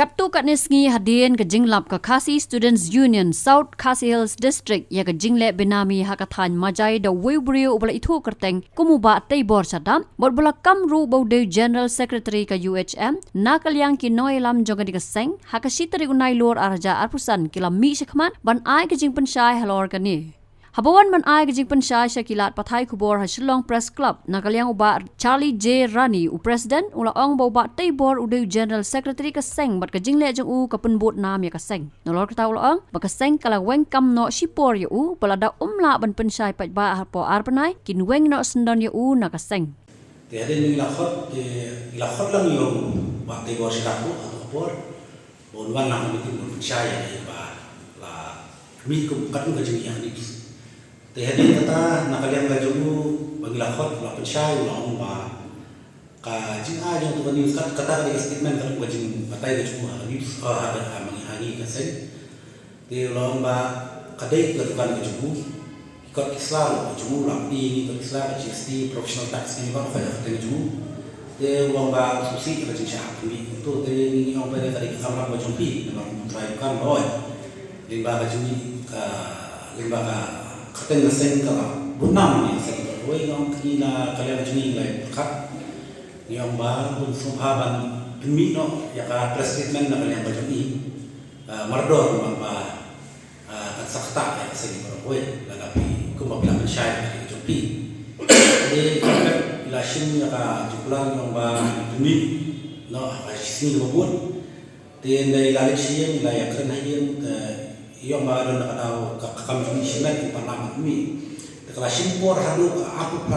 Kaptu kat Nesngi hadin ke jinglap ke Khasi Students Union South Khasi Hills District ya ke jingle benami hakathan majai da webrio ubala itu kerteng kumuba Teibor Shadap bot bula kamru baude General Secretary ke UHM nakal yang ki noilam joga di keseng hakashitari unai lor arja arpusan kila mi shikman ban ai ke jing Pynshai halor ka ni. Habawan man ai ke jing Pynshai syakilat pathai kubor ha Shillong Press Club nakal yang uba Charlie J Rani u President ula ong bauba Teibor ude General Secretary ke seng bat ke jing le jeng u ke penbut nam ya ke seng. Nolor kata ula ong ba ke seng kala Weng kam no Shipor ya u pelada umla ban Pynshai pat ba har po arpanai kin Weng no sendon ya u na ke seng. Tiada ni lakot lang yung ba Teibor Shadap atau por bonwan lang ni Pynshai ba la mi ko kat ko jing yang ni. Tiada kata nakalian gajumu bagi lakot la Pynshai ulang ba ka jing a jong tu kan news kata di statement kan ko jing patai gajumu ha news ha mangi ka sen ti ulang ba kadai ke kan gajumu ikut Islam gajumu la ni ikut Islam GST professional tax ni ba ka gajumu te ulang ba susi ka jing sha ni tu te ni ong ba tadi ka kamera ko jompi memang try kan boy limba gajumi ka limba ka keten sen ka bunam ni sen ko oi ngong kila kalian juni lai kat ni ong ba bun subhaban mi no ya ka press statement na kalian bajuni mardor ba kat sakta ya sen ko oi lagapi ko mabila Pynshai ka jumpi de ila shin ya ka jukulang ong ba mi no ka sini ko bun de dai la lexien la ya kren hayen yung ba don nakadaw kakam ni simet yung parlament mi tekala Shipor hadu aku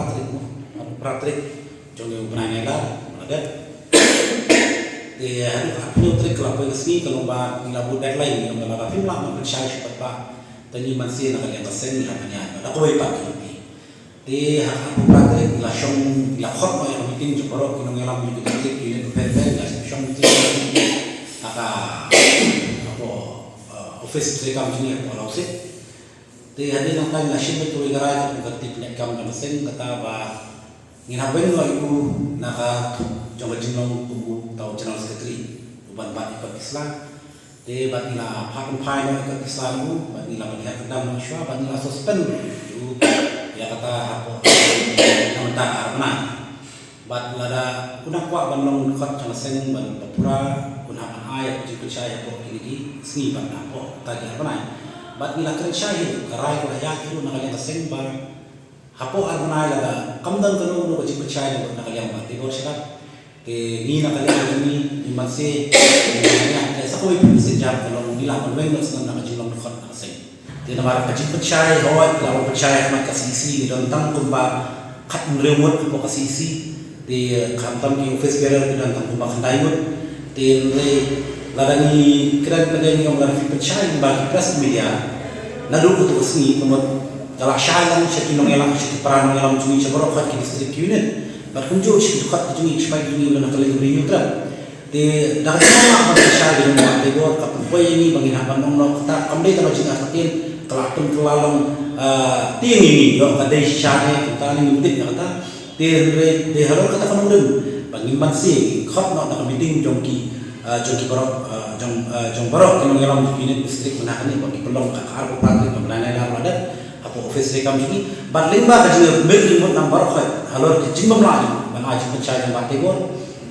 pratrik jong yung bananela ada de hadu aku trik la ko sini kalau ba nilabu deadline yung dalaga film la Pynshai sipat ba tani mansi na kanya sen ni hamanya da ko ipak ni de aku pratrik la shong la khot mo yung meeting jo baro kinong yalam ni trik ni perfect la shong aka office saya kami ni kalau sih, di hari yang lain nasi betul igarai tu kerti punya kami masing kata bah nginaben lo ibu nak jangan jenong tunggu tahu jenong sekretari bukan bat ikut Islam, di bat nila pakai pakai lo ikut Islam bu, bat nila melihat kedam masyarakat, bat nila suspend tu ya kata apa nama tak apa bat lada kuna kuat banlong kat jangan seng ban papura kuna ayat jika saya apa ini seni ban apa tadi apa nai bat nila kerja itu karai kuna ayat itu nak kalian seng ban apa apa nai lada kamdan kanu nu jika saya itu nak kalian bat Teibor Shadap ni nak kalian ini masih ya sakoi pun sejak kalau nila ban Weng nak nak jilong kat nak seng di nama jika saya awak kalau percaya nak kasih dan tang kumba kat meremut apa kasih di kantor di office bearer di dalam rumah Teibor di ladani keren pada yang orang Pynshai bagi press media nadu kutu sini kemudian kalau syailan syaitan yang syaitan peran yang cumi seberapa kat district unit berkunjung syaitan kat cumi supaya cumi mana kali beri neutral di dalam rumah Pynshai di rumah Teibor kapoi ini bagi nak bangun kita kembali kalau jika katin kalau pun kelalong tiang ini yo kadai syaitan kita ni mungkin kata de harus kata kamu dulu bagi mansi khot nak meeting jongki barok jong barok kinong yalam unit district mana ni bagi pelong kakar bupati pemenangan yang ada apa office rekam ini balimba kaji beli mut number khot halor kijimbam lagi bang aji Pynshai yang Teibor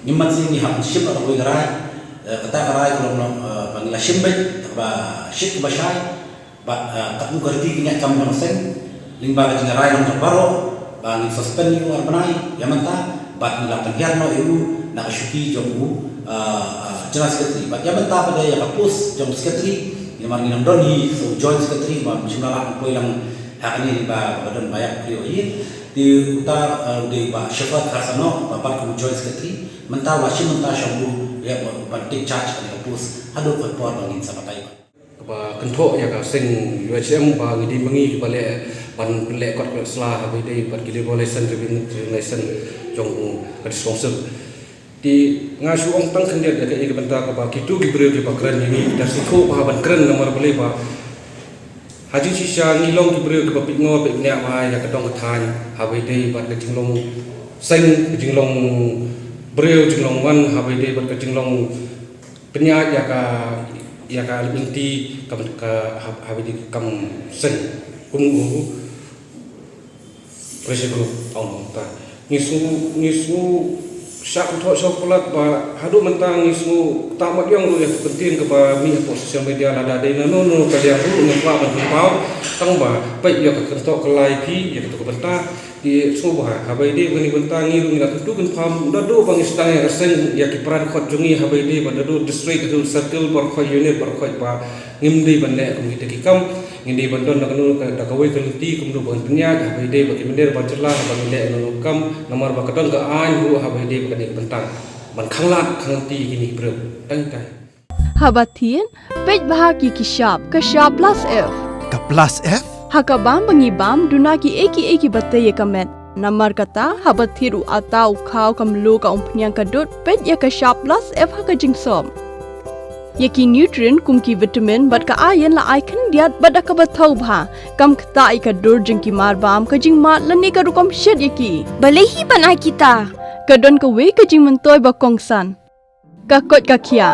ni mansi ni hak ship atau koi gerai kata gerai kalau bang la shimbet ba ship Pynshai ba kamu kerti punya kamu sen limba kaji gerai long barok bang suspend you arpanai yamanta bat nila penhiar no eu nak syuki jomu general secretary bat yamanta pada ya kapus jom secretary yang nang doni so joint secretary ba jumlah ko ilang hakani ba badan bayak Kyrwoh di utar di ba Shipor kasano bapak ko joint secretary menta wasim menta shambu ya ba take charge kan kapus hadu ko por bangin sa patai ba kentok ya ka sing UHM ba ngidi mengi bale pan lek kot selah abi dei pat kili relation jong responsib di ngasu ong tang kendiat ya ke benta ka ba kitu gi breu di bakran ini dar sikho ba ban kren nomor bele ba haji sisa ngilong gi breu ke bapit ngo pe nek ma ya ka dong than abi dei pat ke jinglong seng jinglong breu jinglong wan abi dei pat ke jinglong Penyat ya ka inti kam ka habidi kam sen kungu pressure group on ta nisu syak thok sokolat ba hadu mentang nisu tamat yang lu ya penting ke ba mi sosial media lada dai no ka dia ru ne pa ban pau tang ba pai ya ka kentok kelai pi ya to benta di soba habai de bani benta ngi lu ngila tu kan pam dadu bang istang ya sen ya ki peran khot jungi habai de ba dadu district tu circle bar khoi unit bar khoi ba ngimdi bande kum kita kikam ngindi bandon nak nu ka kawai kelti kum nu ban penya habai de bagi bender ba celah ba le nu kam nomor ba kadang ka an hu habai de ba bentang ban khanglat khangti kini bro tang tai Habatien pej bahagi ki shop ka shop plus f Ka plus F? hakabam bangi bam dunaki eki batte ye kamet namar kata habathiru atau khau kamlu ka umpnyang kadut pej ya ka shop plus f haka jingsom yaki nutrient kumki vitamin bat ka iron la icon diat bat ka bathau bha kam khta ai ka dur jingki mar bam ka jing mat lani ka rukom shed yaki balehi banai kita kadon ka we ka jing mentoy ba kongsan ka kot ka khia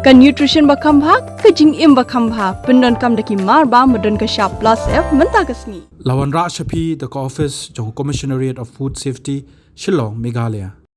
ka nutrition bakam bha ka jing im bakam bha pendon kam daki mar ba modon ka shop plus f menta kasni Lawan Ra Shapi, the office, Johor Commissionariat of Food Safety, Shillong, Meghalaya.